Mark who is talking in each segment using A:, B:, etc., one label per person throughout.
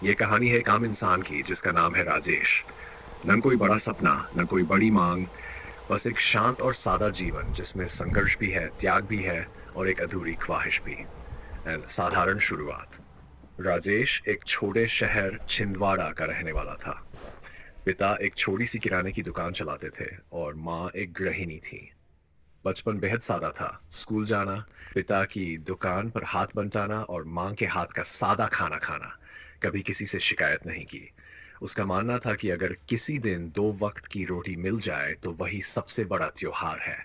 A: ये कहानी है एक आम इंसान की जिसका नाम है राजेश। न कोई बड़ा सपना, न कोई बड़ी मांग, बस एक शांत और सादा जीवन जिसमें संघर्ष भी है, त्याग भी है और एक अधूरी ख्वाहिश भी। एंड साधारण शुरुआत। राजेश एक छोटे शहर छिंदवाड़ा का रहने वाला था। पिता एक छोटी सी किराने की दुकान चलाते थे और माँ एक गृहिणी थी। बचपन बेहद सादा था। स्कूल जाना, पिता की दुकान पर हाथ बंटाना और माँ के हाथ का सादा खाना खाना। कभी किसी से शिकायत नहीं की। उसका मानना था कि अगर किसी दिन दो वक्त की रोटी मिल जाए तो वही सबसे बड़ा त्योहार है।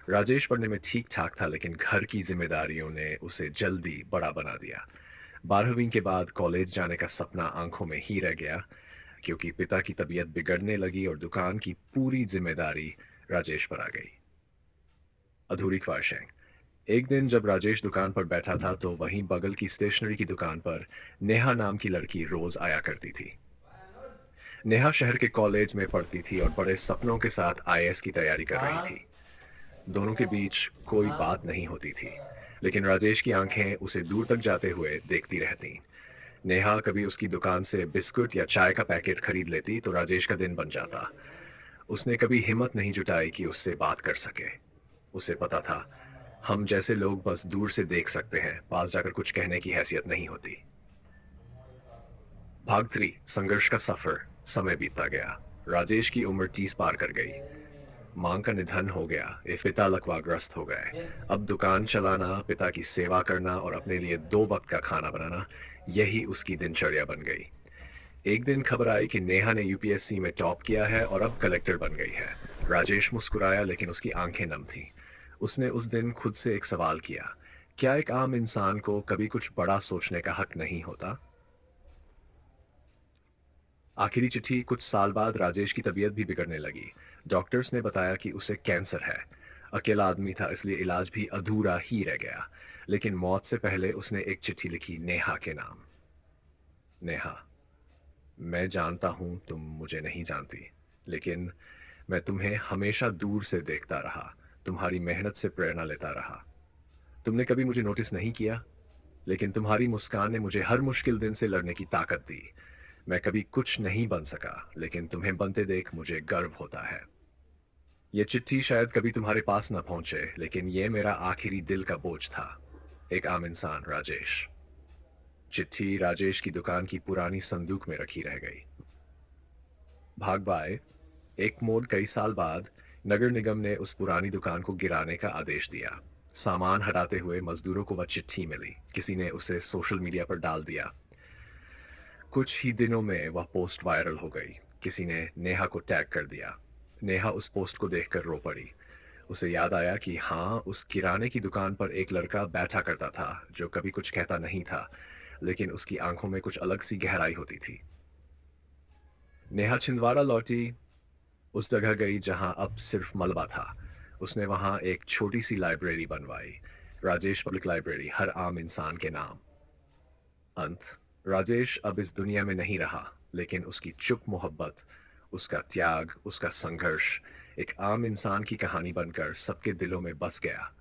A: राजेश पढ़ने में ठीक ठाक था, लेकिन घर की जिम्मेदारियों ने उसे जल्दी बड़ा बना दिया। 12वीं के बाद कॉलेज जाने का सपना आंखों में ही रह गया, क्योंकि पिता की तबीयत बिगड़ने लगी और दुकान की पूरी जिम्मेदारी राजेश पर आ गई। अधूरी ख्वाहिशें। एक दिन जब राजेश दुकान पर बैठा था तो वहीं बगल की स्टेशनरी की दुकान पर नेहा नाम की लड़की रोज आया करती थी। नेहा शहर के कॉलेज में पढ़ती थी और बड़े सपनों के साथ आईएएस की तैयारी कर रही थी। दोनों के बीच कोई बात नहीं होती थी, लेकिन राजेश की आंखें उसे दूर तक जाते हुए देखती रहती। नेहा कभी उसकी दुकान से बिस्कुट या चाय का पैकेट खरीद लेती तो राजेश का दिन बन जाता। उसने कभी हिम्मत नहीं जुटाई कि उससे बात कर सके। उसे पता था, हम जैसे लोग बस दूर से देख सकते हैं, पास जाकर कुछ कहने की हैसियत नहीं होती। भाग 3, संघर्ष का सफर। समय बीतता गया। राजेश की उम्र 30 पार कर गई। मां का निधन हो गया, एक पिता लकवाग्रस्त हो गए। अब दुकान चलाना, पिता की सेवा करना और अपने लिए दो वक्त का खाना बनाना, यही उसकी दिनचर्या बन गई। एक दिन खबर आई कि नेहा ने यूपीएससी में टॉप किया है और अब कलेक्टर बन गई है। राजेश मुस्कुराया, लेकिन उसकी आंखें नम थीं। उसने उस दिन खुद से एक सवाल किया, क्या एक आम इंसान को कभी कुछ बड़ा सोचने का हक नहीं होता? आखिरी चिट्ठी। कुछ साल बाद राजेश की तबीयत भी बिगड़ने लगी। डॉक्टर्स ने बताया कि उसे कैंसर है। अकेला आदमी था, इसलिए इलाज भी अधूरा ही रह गया। लेकिन मौत से पहले उसने एक चिट्ठी लिखी नेहा के नाम। नेहा, मैं जानता हूं तुम मुझे नहीं जानती, लेकिन मैं तुम्हें हमेशा दूर से देखता रहा, तुम्हारी मेहनत से प्रेरणा लेता रहा। तुमने कभी मुझे नोटिस नहीं किया, लेकिन तुम्हारी मुस्कान ने मुझे हर मुश्किल दिन से लड़ने की ताकत दी। मैं कभी कुछ नहीं बन सका, लेकिन तुम्हें बनते देख मुझे गर्व होता है। यह चिट्ठी शायद कभी तुम्हारे पास न पहुंचे, लेकिन यह मेरा आखिरी दिल का बोझ था। एक आम इंसान, राजेश। चिट्ठी राजेश की दुकान की पुरानी संदूक में रखी रह गई। भाग बाय। एक मोड़। कई साल बाद नगर निगम ने उस पुरानी दुकान को गिराने का आदेश दिया। सामान हटाते हुए मजदूरों को वह चिट्ठी मिली। किसी ने उसे सोशल मीडिया पर डाल दिया। कुछ ही दिनों में वह पोस्ट वायरल हो गई। किसी ने नेहा को टैग कर दिया। नेहा उस पोस्ट को देखकर रो पड़ी। उसे याद आया कि हाँ, उस किराने की दुकान पर एक लड़का बैठा करता था जो कभी कुछ कहता नहीं था, लेकिन उसकी आंखों में कुछ अलग सी गहराई होती थी। नेहा छिंदवाड़ा लौटी। उस जगह गई जहां अब सिर्फ मलबा था। उसने वहां एक छोटी सी लाइब्रेरी बनवाई, राजेश पब्लिक लाइब्रेरी, हर आम इंसान के नाम। अंत। राजेश अब इस दुनिया में नहीं रहा, लेकिन उसकी चुप मोहब्बत, उसका त्याग, उसका संघर्ष एक आम इंसान की कहानी बनकर सबके दिलों में बस गया।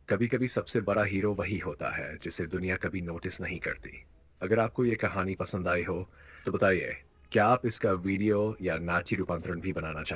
A: कभी कभी सबसे बड़ा हीरो वही होता है जिसे दुनिया कभी नोटिस नहीं करती। अगर आपको ये कहानी पसंद आई हो तो बताइए, क्या आप इसका वीडियो या नाट्य रूपांतरण भी बनाना चाहें?